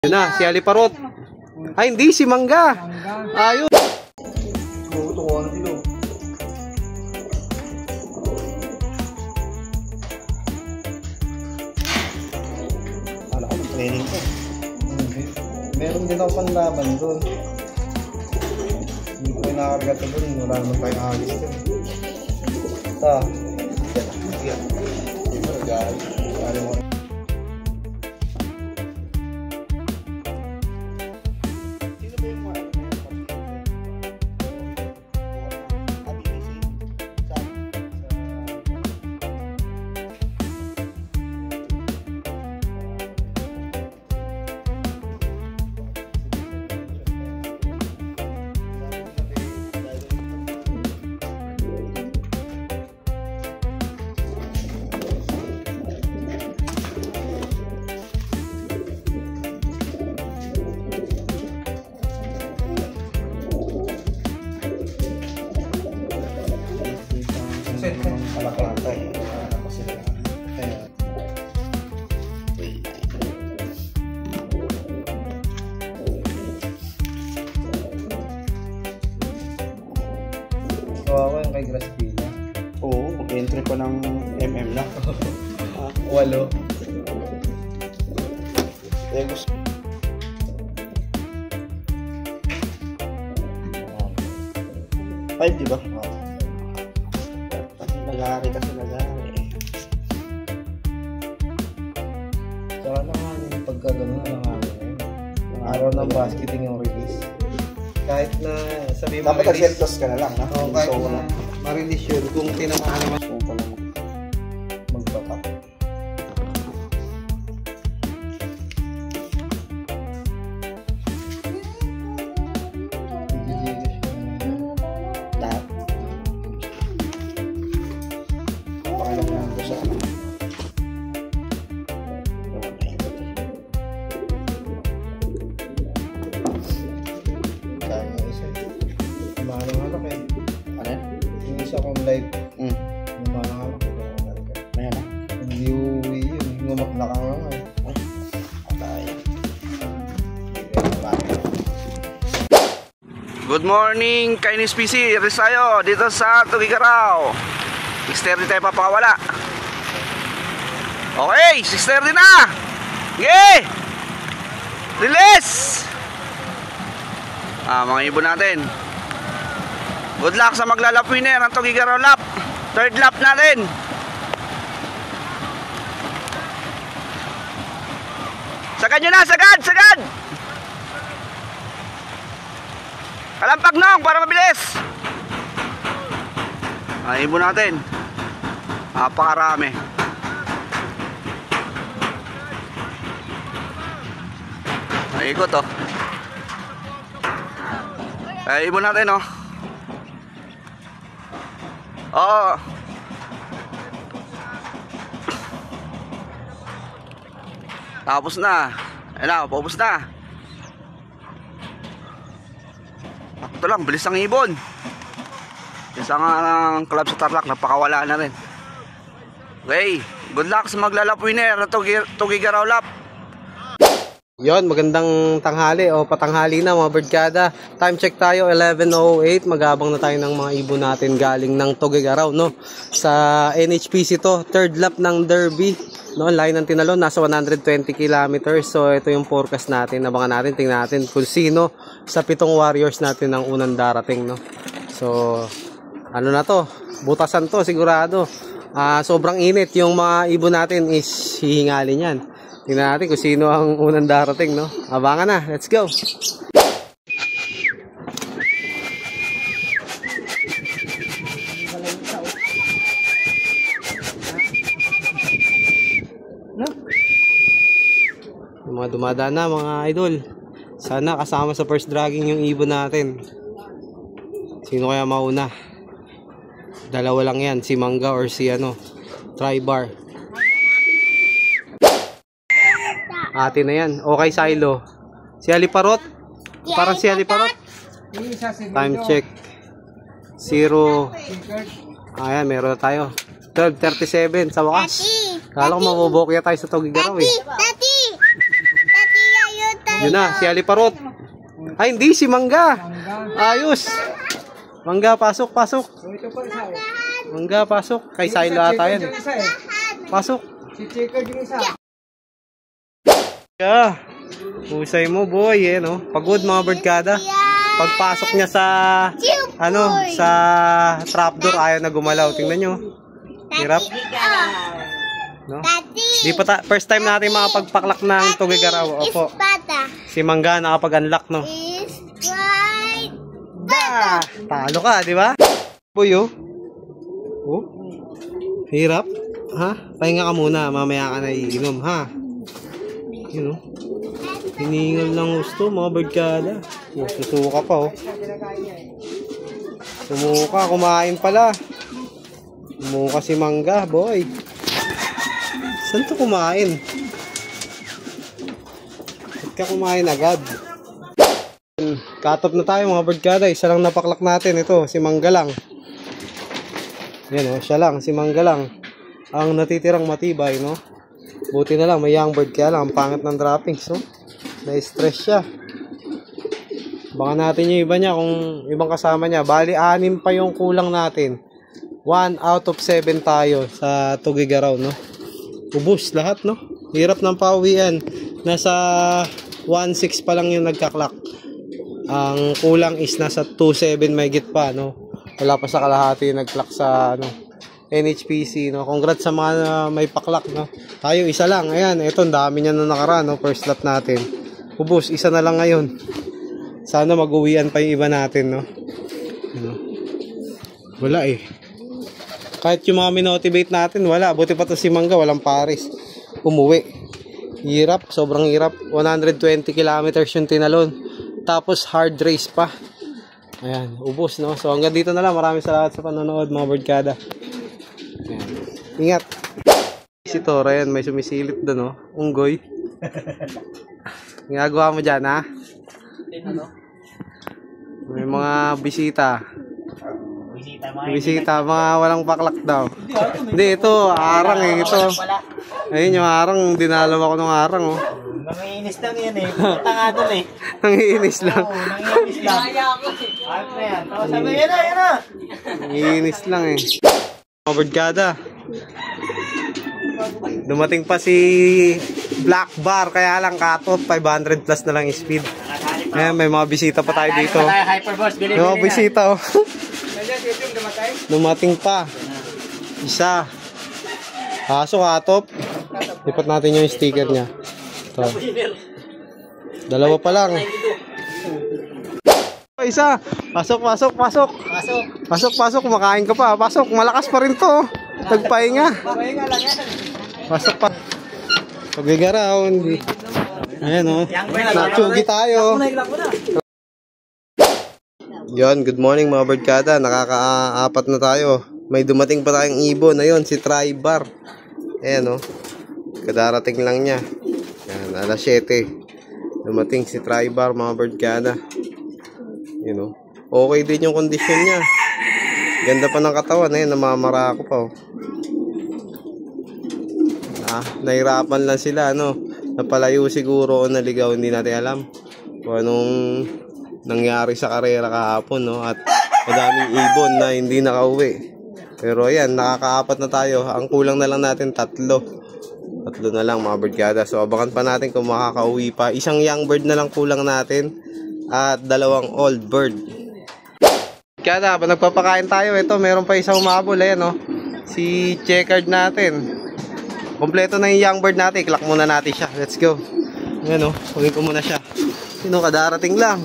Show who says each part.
Speaker 1: Yun na, si Aliparot. Ay, hindi, si Mangga. Ayun.
Speaker 2: Wala ko training ko. Meron din ako panlaban doon. Hindi ko nakakarga ito doon. Wala naman tayong agis doon. Kawawa yung kay Graspilla.
Speaker 1: Oo, entry ko ng MM na.
Speaker 2: 8.
Speaker 1: Eh, gusto. Five, di ba? Oo. Nagari kasi nagari.
Speaker 2: Saka naman yung pagkagano'n ng araw ng basketing yung release. Kahit na sabi mo
Speaker 1: dapat nag-seltos ka na lang, ha?
Speaker 2: Oo, kahit na ma-release yun kung tinamaan naman
Speaker 1: gusto ko lang
Speaker 2: magpapak.
Speaker 1: lahat. Pakilang lang ko sa ano.
Speaker 2: Malang-alak eh.
Speaker 1: Ano yan?
Speaker 2: Yung isa kong live, yung malang-alak eh.
Speaker 1: Ayan na.
Speaker 2: Hindi uwi yun. Ngumaklaka nga nga eh.
Speaker 1: Good morning, Kainis PC, Risayo, dito sa Tugigaraw. 6:30 tayo papakawala. Okay, 6:30 na. Okay, release. Mga ibon natin. Good luck sa maglalap winner ng Tugigaraw lap. Third lap natin. Sagad nyo na, sagad, sagad. Kalampag nong para mabilis. Ibon natin. Napakarami. Ikot oh. Ibon natin oh. Oo. Tapos na. Ayun na, paubos na. Ito lang, bilis ang ibon. Isang club sa Tarlac, napakawala na rin. Okay, good luck sa maglalap winner na Tugigaraw lap.
Speaker 3: Yon, magandang tanghali o patanghali na mga birdkada. Time check tayo, 11:08. Magabang na tayo ng mga ibon natin galing ng Tugigaraw, no? Sa NHPC to, third lap ng Derby. No, line ng Tinalon, nasa 120 kilometers. So, ito yung forecast natin. Abangan natin, tingnan natin kung sino sa 7 warriors natin ang unang darating, no? So, ano na to? Butasan to, sigurado. Sobrang init. Yung mga ibon natin is hihingalin yan. Tingnan natin kung sino ang unang darating, no? Abangan na. Let's go! Yung mga dumadaan na, mga idol. Sana kasama sa first dragging yung ibon natin. Sino kaya mauna? Dalawa lang yan. Si Mangga or si Tri-Bar. Ate na yan. Okay, Silo. Si Aliparot. Parang si Aliparot. Time check. 0. Ayan, meron na tayo. 12:37 sa wakas. Kala ko mabubokya tayo sa Tugigaraw eh.
Speaker 4: Tati, ayo
Speaker 3: Yun na, si Aliparot. Ay, hindi, si Mangga. Ayos. Mangga, pasok, pasok. Mangga, pasok. Kay Silo ata yan. Pasok.
Speaker 2: Si Checker yung isa.
Speaker 3: Yeah. Husay mo, boy, eh, no? Pagod, mga birdkada. Pagpasok niya sa, sa trapdoor, ayaw na gumalaw. Tingnan nyo. Hirap. No? Di pa first time natin makapagpaklak ng Tugigaraw. Opo. Si Mangga nakapag-unlock, no? Talo ka, di ba? Boy, oh. Oh. Hirap. Ha? Pahinga ka muna. Mamaya ka na iinom, ha? Yun, oh. Hiningal lang gusto, mga birdkada. Oh, susuka pa, oh. Sumuka, kumain pala. Sumuka si Mangga, boy. Saan to kumain? Ba't ka kumain agad? Cut-off na tayo, mga birdkada. Isa lang napaklak natin. Ito, si Mangga lang. Yan, oh, siya lang, si Mangga lang. Ang natitirang matibay, no? Buti na lang, may young bird, kaya lang, ang pangit ng droppings, no? Na-stress siya. Baka natin yung iba niya, kung ibang kasama niya. Bali, 6 pa yung kulang natin. 1 out of 7 tayo sa Tugigaraw, no? Ubus lahat, no? Hirap ng pauwian. Nasa 1.6 pa lang yung nagkaklak. Ang kulang is nasa 2.7 may git pa, no? Wala pa sa kalahati yung nagklak sa, NHPC, no? Congrats sa mga may paklak, no? Tayo, isa lang. Ayan, ito, ang dami niya na nakaraan, no? First lap natin. Ubus, isa na lang ngayon. Sana mag-uwian pa yung iba natin, no? Ano? Wala, eh. Kahit yung mga minotivate natin, wala. Buti pa to si Mangga, walang pares. Umuwi. Hirap, sobrang hirap. 120 kilometers yung tinalon. Tapos hard race pa. Ayan, ubos, no? So hanggang dito na lang. Maraming salamat sa panonood, mga birdkada. Ayan. Ingat. Si Tora yan, may sumisilip doon, no? Unggoy. Ginagawa mo dyan, ha? May mga bisita. Bisita, mga walang paklak daw. Hindi, ito, arang eh, ito. Ayun yung arang, dinalaw ako ng arang, oh.
Speaker 2: Nangiinis lang yan eh. Punta nga doon eh.
Speaker 3: Nangiinis lang.
Speaker 2: Oo, nangiinis lang. Ayos na yan. Tapos sabi, yan na, yan na.
Speaker 3: Nangiinis lang eh. Mga birdkada. Dumating pa si Black Bar, kaya lang cut-off, 500 plus na lang yung speed. Ayan, may mga bisita pa tayo dito. May mga bisita, oh. Dumating pa. Isa. Kaso cut-off. Lipat natin yung sticker niya. Ito. Dalawa pa lang. Isa. Pasok, pasok, pasok. Pasok, pasok. Kumakain ka pa. Pasok. Malakas pa rin to. Nagpahinga. Pasok pa. Tugigaraw. Ayan, oh. Natsugi tayo. Yon, good morning mga birdkada. Nakaka-apat na tayo. May dumating pa tayong ibon. Ayun, si Tribar. Ayan, oh. Kadarating lang niya. Ayan, alas 7. Dumating si Tribar mga birdkada. You know, okay din yung kondisyon niya. Ganda pa ng katawan. Ayan, namamara ako pa, oh. Nahirapan lang sila, no? Napalayo siguro o naligaw, hindi natin alam kung anong nangyari sa karera kahapon, no? At madaming ibon na hindi nakauwi. Pero ayan, nakakaapat na tayo. Ang kulang na lang natin 3 na lang mga birdkada. So abangan pa natin kung makakauwi pa. Isang young bird na lang kulang natin at 2 old bird. Birdkada, nagpapakain tayo. Ito, meron pa isang umabol. Ayan, no? Si checkered natin. Kompleto na yung young bird natin. Iklak muna natin siya. Let's go. Ayan, no? Huwin ko muna siya. Sino kadarating lang.